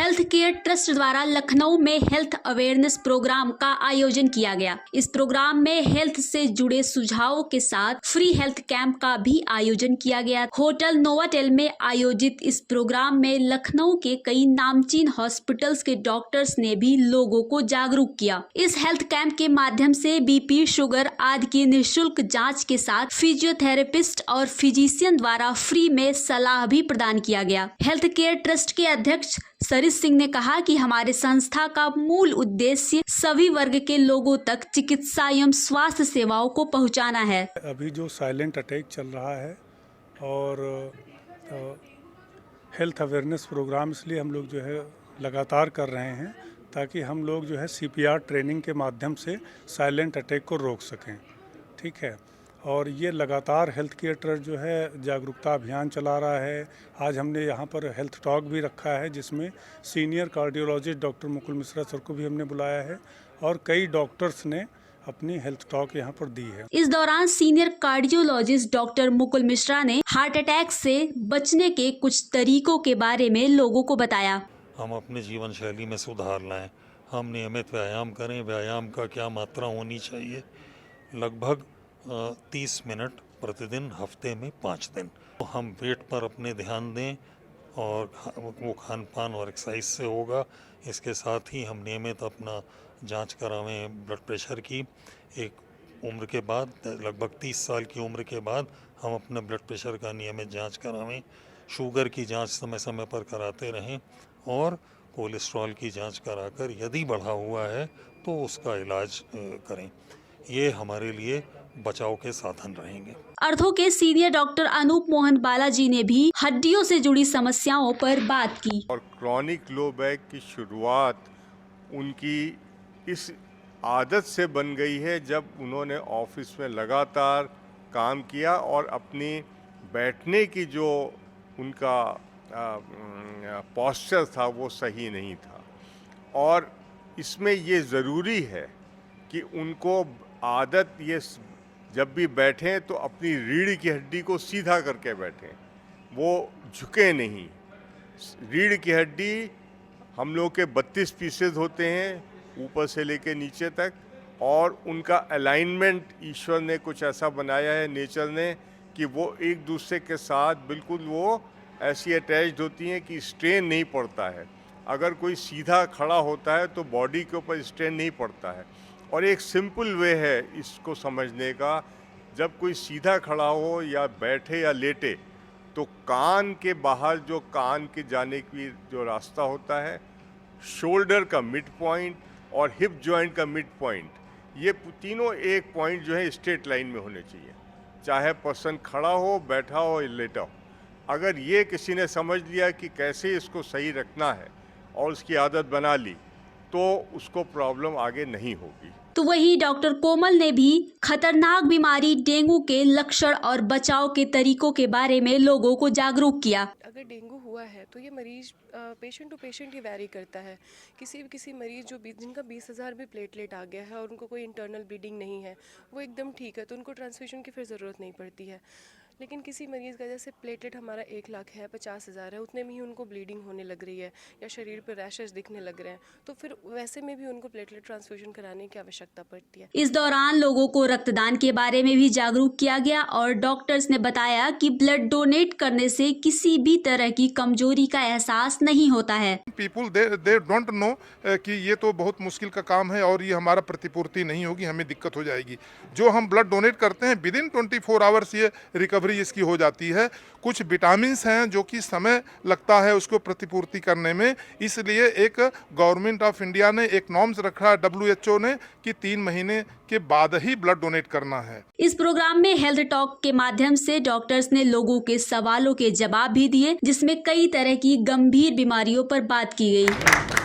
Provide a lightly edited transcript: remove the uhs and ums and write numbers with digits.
Health care trust द्वारा लखनऊ में health awareness programme का आयोजन किया गया। इस प्रोग्राम में हेल्थ से जुड़े सुझावों के साथ फ्री हेल्थ कैंप का भी आयोजन किया गया। होटल नोवाटेल में आयोजित इस प्रोग्राम में लखनऊ के कई नामचीन हॉस्पिटल्स के डॉक्टर्स ने भी लोगों को जागरूक किया। इस हेल्थ कैंप के माध्यम से बीपी, शुगर आदि की निःशुल्क जांच के साथ फिजियोथेरेपिस्ट और फिजिशियन द्वारा फ्री में सलाह भी प्रदान किया गया। हेल्थ केयर ट्रस्ट के अध्यक्ष सरिस सिंह ने कहा कि हमारे संस्था का मूल उद्देश्य सभी वर्ग के लोगों तक चिकित्सा एवं स्वास्थ्य सेवाओं को पहुंचाना है। अभी जो साइलेंट अटैक चल रहा है और हेल्थ अवेयरनेस प्रोग्राम इसलिए हम लोग जो है लगातार कर रहे हैं ताकि हम लोग जो है सीपीआर ट्रेनिंग के माध्यम से साइलेंट अटैक को रोक सकें। ठीक है, और ये लगातार हेल्थ केयर ट्रस्ट जो है जागरूकता अभियान चला रहा है। आज हमने यहाँ पर हेल्थ टॉक भी रखा है जिसमें senior cardiologist doctor Mukul Mishra sir को भी हमने बुलाया है और कई डॉक्टर्स ने अपनी हेल्थ टॉक यहाँ पर दी है। इस दौरान senior cardiologist doctor Mukul Mishra ने हार्ट अटैक से बचने के कुछ तरीकों के बारे में लोगों को बताया। हम अपने जीवन शैली में सुधार लाएं, हम नियमित व्यायाम करें। व्यायाम का क्या मात्रा होनी चाहिए? लगभग 30 मिनट प्रतिदिन, हफ्ते में 5 दिन। तो हम वेट पर अपने ध्यान दें और वो खान पान और एक्सरसाइज से होगा। इसके साथ ही हम नियमित अपना जांच करावें ब्लड प्रेशर की। एक उम्र के बाद, लगभग 30 साल की उम्र के बाद हम अपना ब्लड प्रेशर का नियमित जांच करावें। शुगर की जांच समय समय पर कराते रहें और कोलेस्ट्रॉल की जांच कराकर यदि बढ़ा हुआ है तो उसका इलाज करें। ये हमारे लिए बचाव के साधन रहेंगे। अर्थों के सीनियर डॉक्टर अनूप मोहन बालाजी ने भी हड्डियों से जुड़ी समस्याओं पर बात की। और क्रॉनिक लो बैक की शुरुआत उनकी इस आदत से बन गई है जब उन्होंने ऑफिस में लगातार काम किया और अपनी बैठने की जो उनका पोस्चर था वो सही नहीं था। और इसमें ये ज़रूरी है कि उनको आदत ये जब भी बैठें तो अपनी रीढ़ की हड्डी को सीधा करके बैठें, वो झुके नहीं। रीढ़ की हड्डी हम लोग के 32 पीसेज होते हैं ऊपर से लेके नीचे तक, और उनका अलाइनमेंट ईश्वर ने कुछ ऐसा बनाया है, नेचर ने, कि वो एक दूसरे के साथ बिल्कुल वो ऐसी अटैच्ड होती हैं कि स्ट्रेन नहीं पड़ता है। अगर कोई सीधा खड़ा होता है तो बॉडी के ऊपर स्ट्रेन नहीं पड़ता है। और एक सिंपल वे है इसको समझने का, जब कोई सीधा खड़ा हो या बैठे या लेटे तो कान के बाहर जो कान के जाने की जो रास्ता होता है, शोल्डर का मिड पॉइंट और हिप जॉइंट का मिड पॉइंट, ये तीनों एक पॉइंट जो है स्ट्रेट लाइन में होने चाहिए, चाहे पर्सन खड़ा हो, बैठा हो या लेटा हो। अगर ये किसी ने समझ लिया कि कैसे इसको सही रखना है और उसकी आदत बना ली तो उसको प्रॉब्लम आगे नहीं होगी। तो वहीं डॉक्टर कोमल ने भी खतरनाक बीमारी डेंगू के लक्षण और बचाव के तरीकों के बारे में लोगों को जागरूक किया। अगर डेंगू हुआ है तो ये मरीज पेशेंट टू पेशेंट ही वैरी करता है। किसी मरीज जिनका 20,000 भी प्लेटलेट आ गया है और उनको कोई इंटरनल ब्लीडिंग नहीं है, वो एकदम ठीक है, तो उनको ट्रांसफ्यूजन की फिर ज़रूरत नहीं पड़ती है। लेकिन किसी मरीज़ का जैसे प्लेटलेट हमारा 1 लाख है, 50,000 है, उतने में ही उनको ब्लीडिंग होने लग रही है या शरीर पर रैशेस दिखने लग रहे हैं, तो फिर वैसे में भी उनको प्लेटलेट ट्रांसफ्यूजन कराने की आवश्यकता पड़ती है। इस दौरान लोगों को रक्तदान के बारे में भी जागरूक किया गया और डॉक्टर्स ने बताया कि ब्लड डोनेट करने से किसी भी तरह की कमजोरी का एहसास नहीं होता है। पीपुल दे डोंट नो कि ये तो बहुत मुश्किल का काम है और ये हमारा प्रतिपूर्ति नहीं होगी, हमें दिक्कत हो जाएगी। जो हम ब्लड डोनेट करते हैं विदिन 24 आवर्स ये रिकवरी इसकी हो जाती है। कुछ विटामिन्स हैं जो कि समय लगता है उसको प्रतिपूर्ति करने में, इसलिए एक गवर्नमेंट ऑफ इंडिया ने एक नॉर्म्स रखा है WHO ने कि 3 महीने के बाद ही ब्लड डोनेट करना है। इस प्रोग्राम में हेल्थ टॉक के माध्यम से डॉक्टर्स ने लोगों के सवालों के जवाब भी दिए, जिसमें कई तरह की गंभीर बीमारियों पर बात की गई।